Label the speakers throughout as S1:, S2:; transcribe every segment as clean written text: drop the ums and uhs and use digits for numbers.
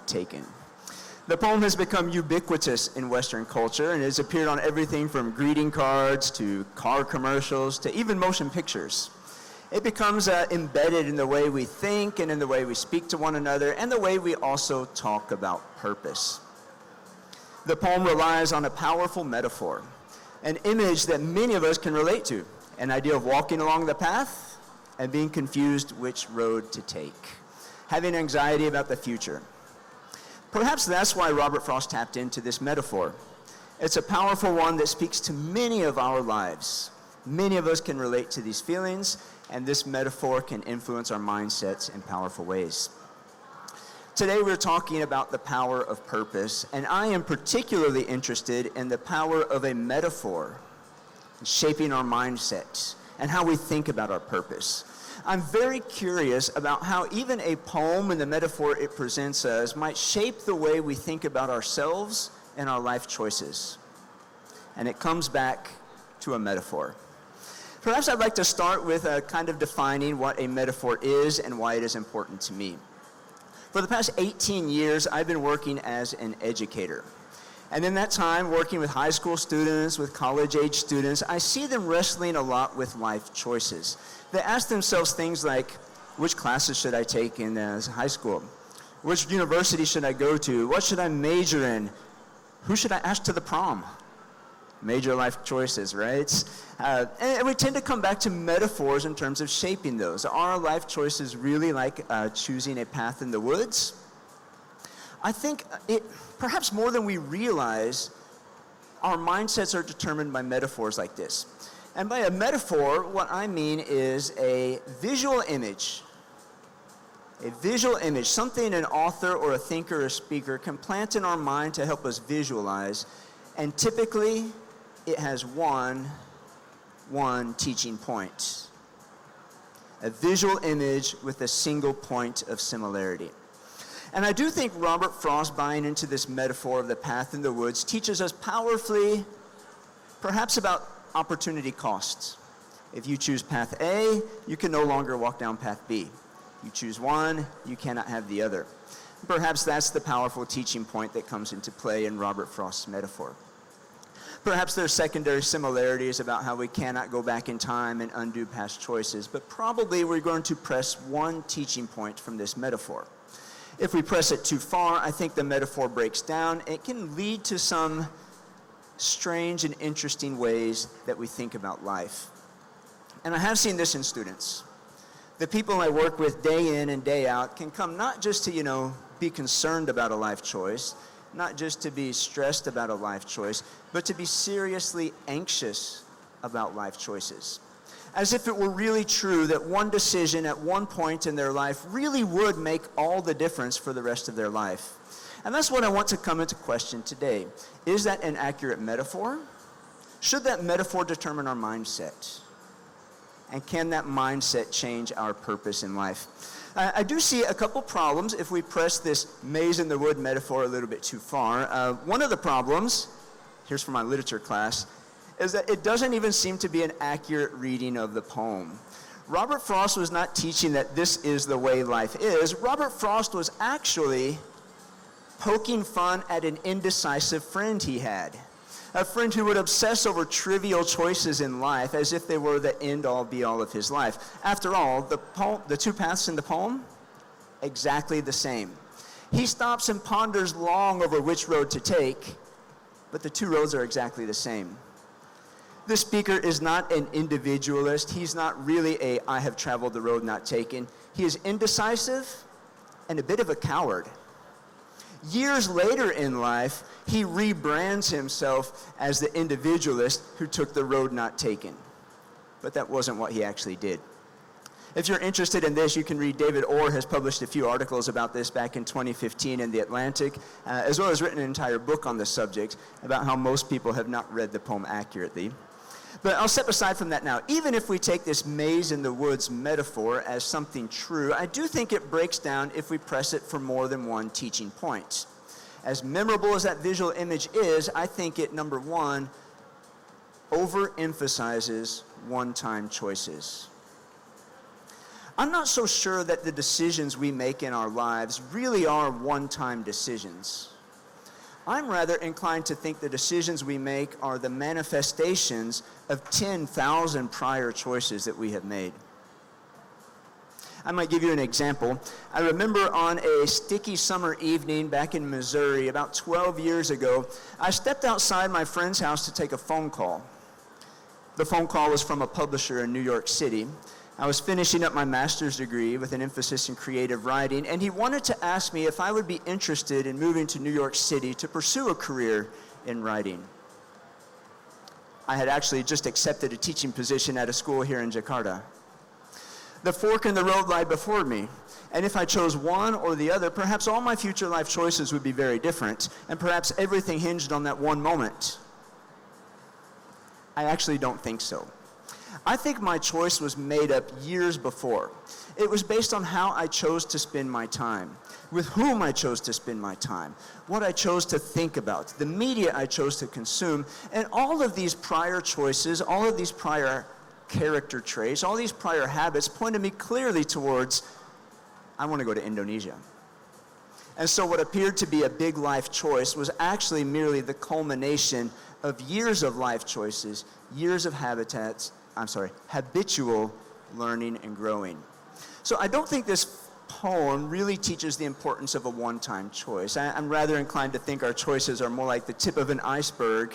S1: not taken. The poem has become ubiquitous in Western culture and has appeared on everything from greeting cards to car commercials to even motion pictures. It becomes embedded in the way we think and in the way we speak to one another and the way we also talk about purpose. The poem relies on a powerful metaphor, an image that many of us can relate to, an idea of walking along the path and being confused which road to take, having anxiety about the future. Perhaps that's why Robert Frost tapped into this metaphor. It's a powerful one that speaks to many of our lives. Many of us can relate to these feelings, and this metaphor can influence our mindsets in powerful ways. Today we're talking about the power of purpose, and I am particularly interested in the power of a metaphor shaping our mindsets and how we think about our purpose. I'm very curious about how even a poem and the metaphor it presents us might shape the way we think about ourselves and our life choices. And it comes back to a metaphor. Perhaps I'd like to start with kind of defining what a metaphor is and why it is important to me. For the past 18 years, I've been working as an educator. And in that time, working with high school students, with college-age students, I see them wrestling a lot with life choices. They ask themselves things like, which classes should I take in high school? Which university should I go to? What should I major in? Who should I ask to the prom? Major life choices, right? And we tend to come back to metaphors in terms of shaping those. Are life choices really like choosing a path in the woods? I think perhaps more than we realize, our mindsets are determined by metaphors like this. And by a metaphor, what I mean is a visual image. A visual image, something an author or a thinker or speaker can plant in our mind to help us visualize. And typically, it has one teaching point. A visual image with a single point of similarity. And I do think Robert Frost, buying into this metaphor of the path in the woods, teaches us powerfully, perhaps about opportunity costs. If you choose path A, you can no longer walk down path B. You choose one, you cannot have the other. Perhaps that's the powerful teaching point that comes into play in Robert Frost's metaphor. Perhaps there are secondary similarities about how we cannot go back in time and undo past choices, but probably we're going to press one teaching point from this metaphor. If we press it too far, I think the metaphor breaks down. It can lead to some strange and interesting ways that we think about life. And I have seen this in students. The people I work with day in and day out can come not just to, be concerned about a life choice, not just to be stressed about a life choice, but to be seriously anxious about life choices. As if it were really true that one decision at one point in their life really would make all the difference for the rest of their life. And that's what I want to come into question today. Is that an accurate metaphor? Should that metaphor determine our mindset? And can that mindset change our purpose in life? I do see a couple problems if we press this maze in the wood metaphor a little bit too far. One of the problems, here's from my literature class, is that it doesn't even seem to be an accurate reading of the poem. Robert Frost was not teaching that this is the way life is. Robert Frost was actually poking fun at an indecisive friend he had. A friend who would obsess over trivial choices in life as if they were the end-all, be-all of his life. After all, the two paths in the poem, exactly the same. He stops and ponders long over which road to take, but the two roads are exactly the same. This speaker is not an individualist. He's not really a I have traveled the road not taken. He is indecisive and a bit of a coward. Years later in life, he rebrands himself as the individualist who took the road not taken. But that wasn't what he actually did. If you're interested in this, you can read David Orr has published a few articles about this back in 2015 in The Atlantic, as well as written an entire book on the subject about how most people have not read the poem accurately. But I'll step aside from that now. Even if we take this maze in the woods metaphor as something true, I do think it breaks down if we press it for more than one teaching point. As memorable as that visual image is, I think it, number one, overemphasizes one-time choices. I'm not so sure that the decisions we make in our lives really are one-time decisions. I'm rather inclined to think the decisions we make are the manifestations of 10,000 prior choices that we have made. I might give you an example. I remember on a sticky summer evening back in Missouri about 12 years ago, I stepped outside my friend's house to take a phone call. The phone call was from a publisher in New York City. I was finishing up my master's degree with an emphasis in creative writing, and he wanted to ask me if I would be interested in moving to New York City to pursue a career in writing. I had actually just accepted a teaching position at a school here in Jakarta. The fork in the road lay before me, and if I chose one or the other, perhaps all my future life choices would be very different, and perhaps everything hinged on that one moment. I actually don't think so. I think my choice was made up years before. It was based on how I chose to spend my time, with whom I chose to spend my time, what I chose to think about, the media I chose to consume, and all of these prior choices, all of these prior character traits, all these prior habits pointed me clearly towards, I want to go to Indonesia. And so what appeared to be a big life choice was actually merely the culmination of years of life choices, years of habitual learning and growing. So I don't think this poem really teaches the importance of a one-time choice. I'm rather inclined to think our choices are more like the tip of an iceberg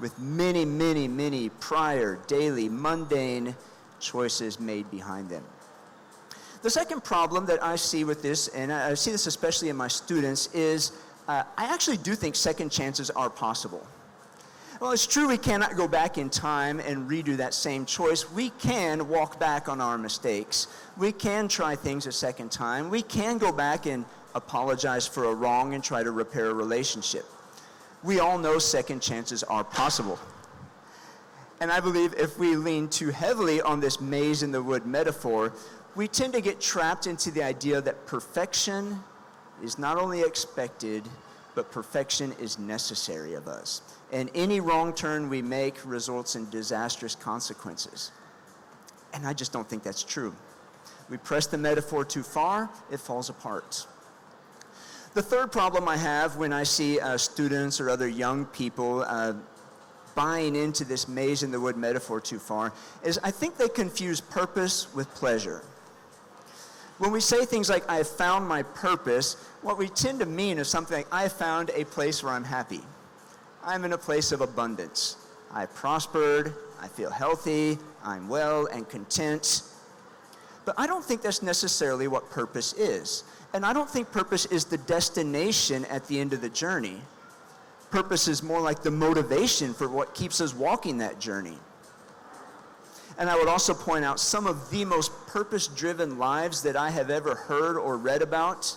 S1: with many, many, many prior, daily, mundane choices made behind them. The second problem that I see with this, and I see this especially in my students, is I actually do think second chances are possible. Well, it's true we cannot go back in time and redo that same choice. We can walk back on our mistakes. We can try things a second time. We can go back and apologize for a wrong and try to repair a relationship. We all know second chances are possible. And I believe if we lean too heavily on this maze in the wood metaphor, we tend to get trapped into the idea that perfection is not only expected, but perfection is necessary of us. And any wrong turn we make results in disastrous consequences. And I just don't think that's true. We press the metaphor too far, it falls apart. The third problem I have when I see students or other young people buying into this maze in the wood metaphor too far is I think they confuse purpose with pleasure. When we say things like, I have found my purpose, what we tend to mean is something like, I have found a place where I'm happy. I'm in a place of abundance. I prospered, I feel healthy, I'm well and content. But I don't think that's necessarily what purpose is. And I don't think purpose is the destination at the end of the journey. Purpose is more like the motivation for what keeps us walking that journey. And I would also point out some of the most purpose-driven lives that I have ever heard or read about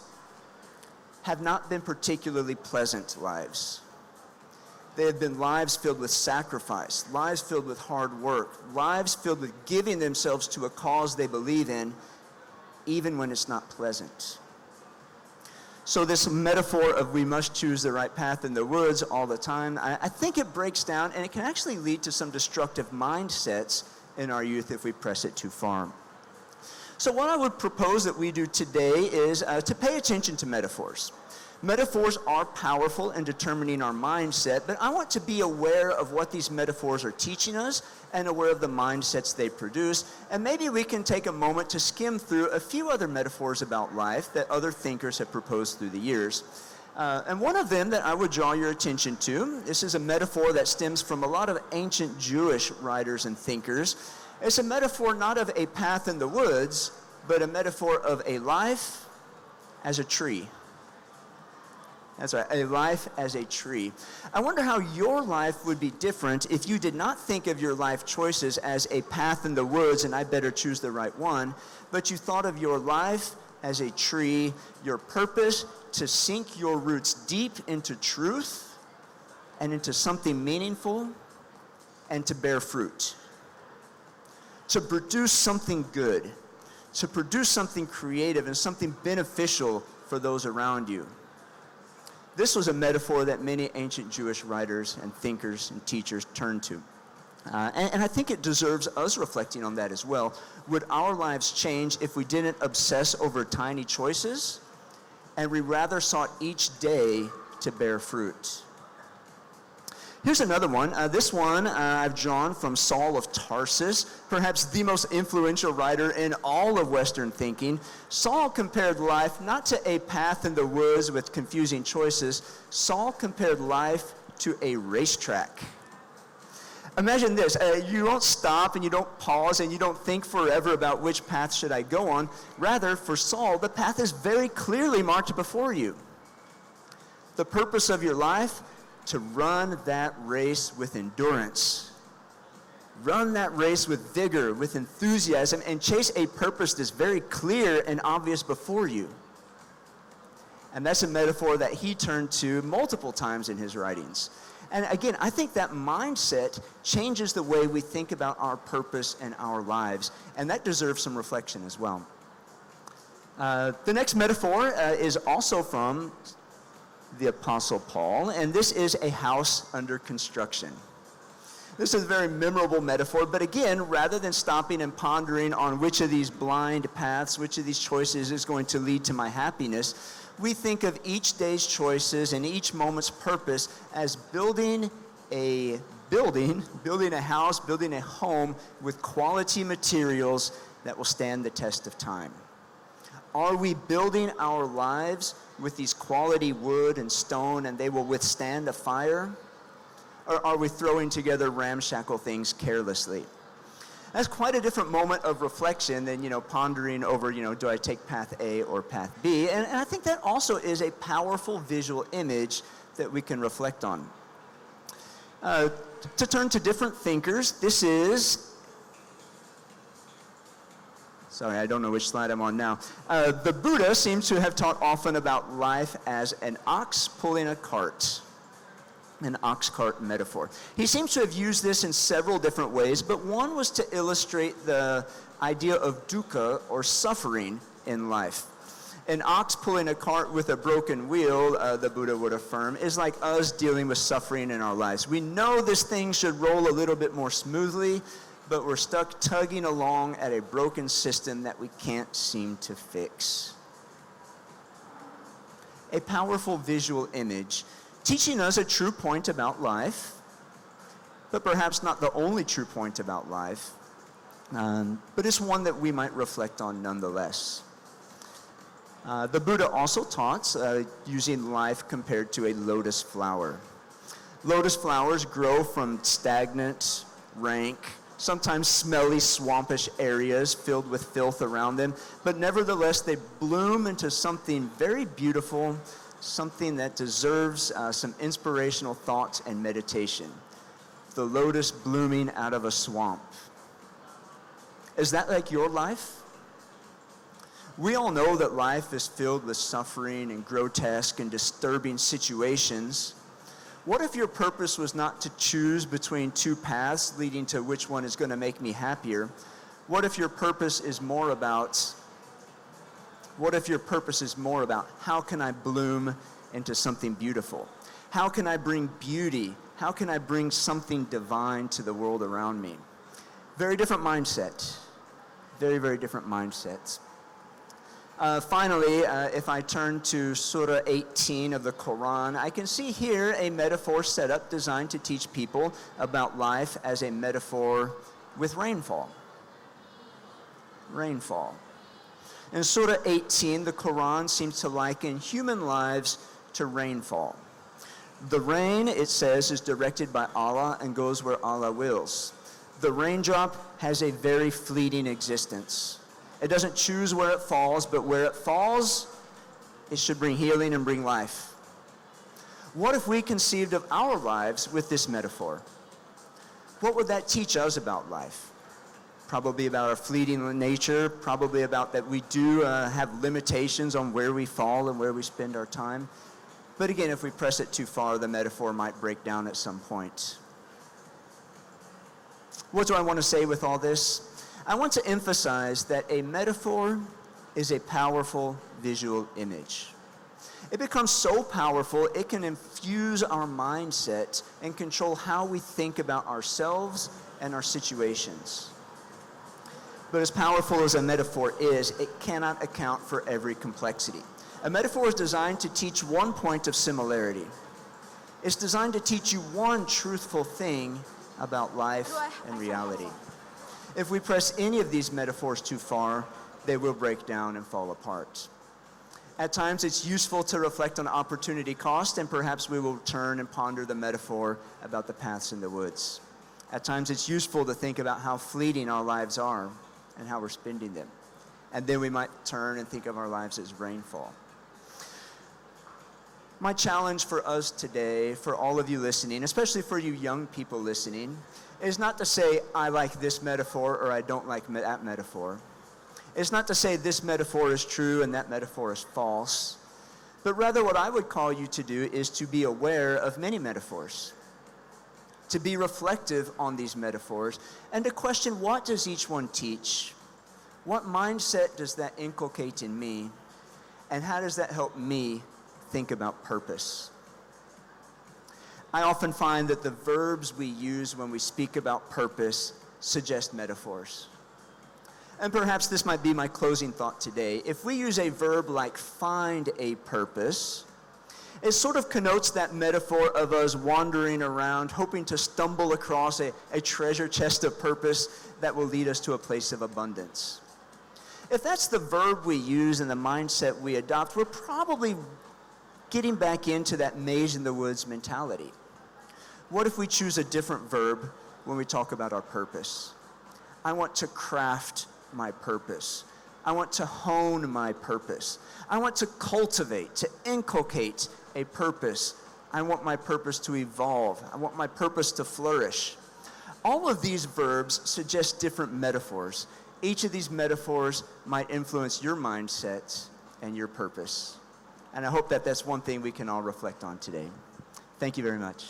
S1: have not been particularly pleasant lives. They have been lives filled with sacrifice, lives filled with hard work, lives filled with giving themselves to a cause they believe in, even when it's not pleasant. So this metaphor of we must choose the right path in the woods all the time, I think it breaks down, and it can actually lead to some destructive mindsets in our youth if we press it too far. So what I would propose that we do today is to pay attention to metaphors. Metaphors are powerful in determining our mindset, but I want to be aware of what these metaphors are teaching us and aware of the mindsets they produce. And maybe we can take a moment to skim through a few other metaphors about life that other thinkers have proposed through the years. And one of them that I would draw your attention to, this is a metaphor that stems from a lot of ancient Jewish writers and thinkers. It's a metaphor not of a path in the woods, but a metaphor of a life as a tree. That's right, a life as a tree. I wonder how your life would be different if you did not think of your life choices as a path in the woods and I better choose the right one, but you thought of your life as a tree, your purpose to sink your roots deep into truth and into something meaningful and to bear fruit. To produce something good, to produce something creative and something beneficial for those around you. This was a metaphor that many ancient Jewish writers and thinkers and teachers turned to. And I think it deserves us reflecting on that as well. Would our lives change if we didn't obsess over tiny choices and we rather sought each day to bear fruit? Here's another one. This one I've drawn from Saul of Tarsus, perhaps the most influential writer in all of Western thinking. Saul compared life not to a path in the woods with confusing choices. Saul compared life to a racetrack. Imagine this, you don't stop and you don't pause and you don't think forever about which path should I go on. Rather, for Saul, the path is very clearly marked before you. The purpose of your life, to run that race with endurance. Run that race with vigor, with enthusiasm, and chase a purpose that's very clear and obvious before you. And that's a metaphor that he turned to multiple times in his writings. And again, I think that mindset changes the way we think about our purpose and our lives, and that deserves some reflection as well. The next metaphor is also from the Apostle Paul, and this is a house under construction. This is a very memorable metaphor, but again, rather than stopping and pondering on which of these blind paths, which of these choices is going to lead to my happiness, we think of each day's choices and each moment's purpose as building a house, building a home with quality materials that will stand the test of time. Are we building our lives with these quality wood and stone and they will withstand a fire? Or are we throwing together ramshackle things carelessly? That's quite a different moment of reflection than, pondering over, do I take path A or path B? And I think that also is a powerful visual image that we can reflect on. To turn to different thinkers, this is, sorry, I don't know which slide I'm on now. The Buddha seems to have taught often about life as an ox pulling a cart. An ox cart metaphor. He seems to have used this in several different ways, but one was to illustrate the idea of dukkha, or suffering, in life. An ox pulling a cart with a broken wheel, the Buddha would affirm, is like us dealing with suffering in our lives. We know this thing should roll a little bit more smoothly, but we're stuck tugging along at a broken system that we can't seem to fix. A powerful visual image, teaching us a true point about life, but perhaps not the only true point about life, but it's one that we might reflect on nonetheless. The Buddha also taught using life compared to a lotus flower. Lotus flowers grow from stagnant, rank, sometimes smelly, swampish areas filled with filth around them, but nevertheless they bloom into something very beautiful, something that deserves some inspirational thoughts and meditation. The lotus blooming out of a swamp. Is that like your life? We all know that life is filled with suffering and grotesque and disturbing situations. What if your purpose was not to choose between two paths leading to which one is going to make me happier? What if your purpose is more about how can I bloom into something beautiful? How can I bring beauty? How can I bring something divine to the world around me? Very different mindset. Very, very different mindsets. Finally, if I turn to Surah 18 of the Quran, I can see here a metaphor set up designed to teach people about life as a metaphor with rainfall. Rainfall. In Surah 18, the Quran seems to liken human lives to rainfall. The rain, it says, is directed by Allah and goes where Allah wills. The raindrop has a very fleeting existence. It doesn't choose where it falls, but where it falls, it should bring healing and bring life. What if we conceived of our lives with this metaphor? What would that teach us about life? Probably about our fleeting nature, probably about that we do have limitations on where we fall and where we spend our time. But again, if we press it too far, the metaphor might break down at some point. What do I want to say with all this? I want to emphasize that a metaphor is a powerful visual image. It becomes so powerful, it can infuse our mindset and control how we think about ourselves and our situations. But as powerful as a metaphor is, it cannot account for every complexity. A metaphor is designed to teach one point of similarity. It's designed to teach you one truthful thing about life and reality. If we press any of these metaphors too far, they will break down and fall apart. At times, it's useful to reflect on opportunity cost, and perhaps we will turn and ponder the metaphor about the paths in the woods. At times, it's useful to think about how fleeting our lives are and how we're spending them. And then we might turn and think of our lives as rainfall. My challenge for us today, for all of you listening, especially for you young people listening, is not to say, I like this metaphor or I don't like that metaphor. It's not to say this metaphor is true and that metaphor is false, but rather what I would call you to do is to be aware of many metaphors, to be reflective on these metaphors, and to question, what does each one teach? What mindset does that inculcate in me? And how does that help me think about purpose? I often find that the verbs we use when we speak about purpose suggest metaphors. And perhaps this might be my closing thought today. If we use a verb like find a purpose, it sort of connotes that metaphor of us wandering around, hoping to stumble across a treasure chest of purpose that will lead us to a place of abundance. If that's the verb we use and the mindset we adopt, we're probably getting back into that maze in the woods mentality. What if we choose a different verb when we talk about our purpose? I want to craft my purpose. I want to hone my purpose. I want to cultivate, to inculcate a purpose. I want my purpose to evolve. I want my purpose to flourish. All of these verbs suggest different metaphors. Each of these metaphors might influence your mindset and your purpose. And I hope that that's one thing we can all reflect on today. Thank you very much.